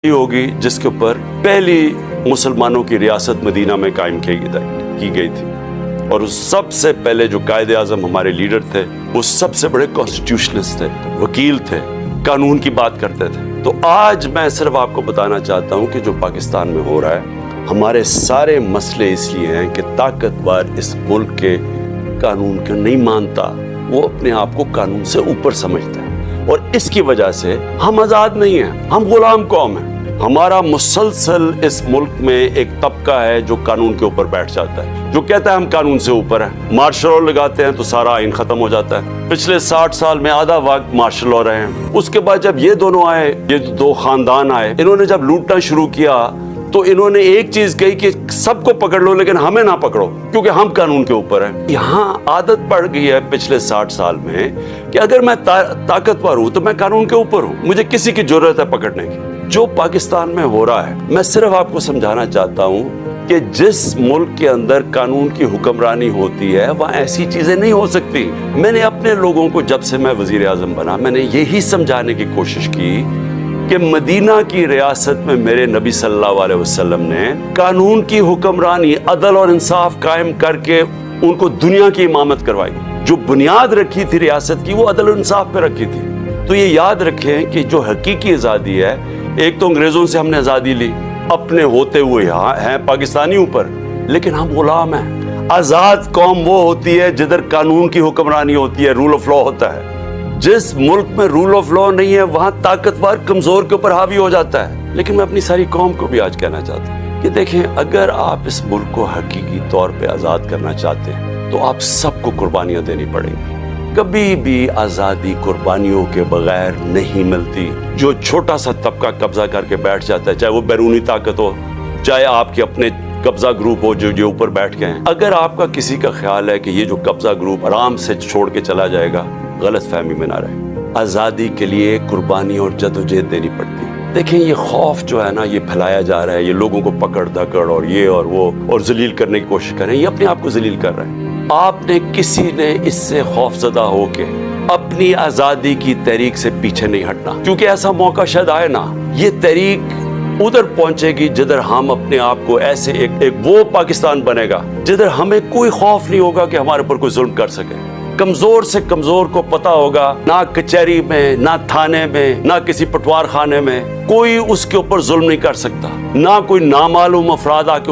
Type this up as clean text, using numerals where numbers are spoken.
होगी जिसके ऊपर पहली मुसलमानों की रियासत मदीना में कायम की गई थी, और उस सबसे पहले जो कायदे आज़म हमारे लीडर थे वो सबसे बड़े कॉन्स्टिट्यूशनिस्ट थे, वकील थे, कानून की बात करते थे। तो आज मैं सिर्फ आपको बताना चाहता हूँ कि जो पाकिस्तान में हो रहा है, हमारे सारे मसले इसलिए हैं कि ताकतवर इस मुल्क के कानून को नहीं मानता, वो अपने आप को कानून से ऊपर समझता है, और इसकी वजह से हम आज़ाद नहीं हैं, हम गुलाम कौम हैं। हमारा मुसलसल इस मुल्क में एक तबका है जो कानून के ऊपर बैठ जाता है, जो कहता है हम कानून से ऊपर हैं। मार्शल लॉ लगाते हैं तो सारा आइन खत्म हो जाता है। पिछले 60 साल में आधा वक्त मार्शल लॉ रहे हैं। उसके बाद जब ये दोनों आए, ये दो खानदान आए, इन्होंने जब लूटना शुरू किया तो इन्होंने एक चीज कही कि सबको पकड़ लो लेकिन हमें ना पकड़ो, क्योंकि हम कानून के ऊपर हैं। यहाँ आदत पड़ गई है पिछले 60 साल में कि अगर मैं ताकतवर हूं तो मैं कानून के ऊपर हूं, मुझे किसी की जरूरत है पकड़ने की। जो पाकिस्तान में हो रहा है, मैं सिर्फ आपको समझाना चाहता हूं कि जिस मुल्क के अंदर कानून की हुक्मरानी होती है वहाँ ऐसी चीजें नहीं हो सकती। मैंने अपने लोगों को, जब से मैं वजीर आज़म बना, मैंने यही समझाने की कोशिश की कि मदीना की रियासत में मेरे नबी सल्लल्लाहु अलैहि वसल्लम ने कानून की हुक्मरानी, अदल और इंसाफ कायम करके उनको दुनिया की इमामत करवाई। जो बुनियाद रखी थी रियासत की, वो अदल और इंसाफ पे रखी थी। तो ये याद रखें कि जो हकीकी आज़ादी है, एक तो अंग्रेजों से हमने आज़ादी ली, अपने होते हुए यहाँ हैं पाकिस्तानी ऊपर, लेकिन हम गुलाम हैं। आज़ाद कौम वो होती है जिधर कानून की हुक्मरानी होती है, रूल ऑफ लॉ होता है। जिस मुल्क में रूल ऑफ लॉ नहीं है, वहां ताकतवर कमजोर के ऊपर हावी हो जाता है। लेकिन मैं अपनी सारी कौम को भी आज कहना चाहता हूँ कि देखें, अगर आप इस मुल्क को हकीकी तौर पे आज़ाद करना चाहते हैं तो आप सबको कुर्बानियां देनी पड़ेंगी। कभी भी आज़ादी कुर्बानियों के बगैर नहीं मिलती। जो छोटा सा तबका कब्जा करके बैठ जाता है, चाहे वो बैरूनी ताकत हो, चाहे आपके अपने कब्जा ग्रुप हो जो ऊपर बैठ गए हैं, अगर आपका किसी का ख्याल है कि ये जो कब्जा ग्रुप आराम से छोड़ के चला जाएगा, गलत फहमी में ना रहे। आज़ादी के लिए कुर्बानी और जदोजहद देनी पड़ती है। देखें, ये खौफ जो है ना, ये फैलाया जा रहा है, ये लोगों को पकड़ धकड़ और ये और वो और जलील करने की कोशिश कर रहे हैं, ये अपने आप को जलील कर रहे हैं। आपने किसी ने इससे खौफजदा होके अपनी आज़ादी की तहरीक से पीछे नहीं हटना, क्योंकि ऐसा मौका शायद आए ना, ये तहरीक उधर पहुंचेगी जिधर हम अपने आप को ऐसे एक वो पाकिस्तान बनेगा जिधर हमें कोई खौफ नहीं होगा कि हमारे ऊपर कोई जुल्म कर सके। कमजोर से कमजोर को पता होगा, ना कचहरी में, ना थाने में, ना किसी पटवार खाने में कोई उसके ऊपर जुल्म नहीं कर सकता, ना कोई नामालूम अफराद आके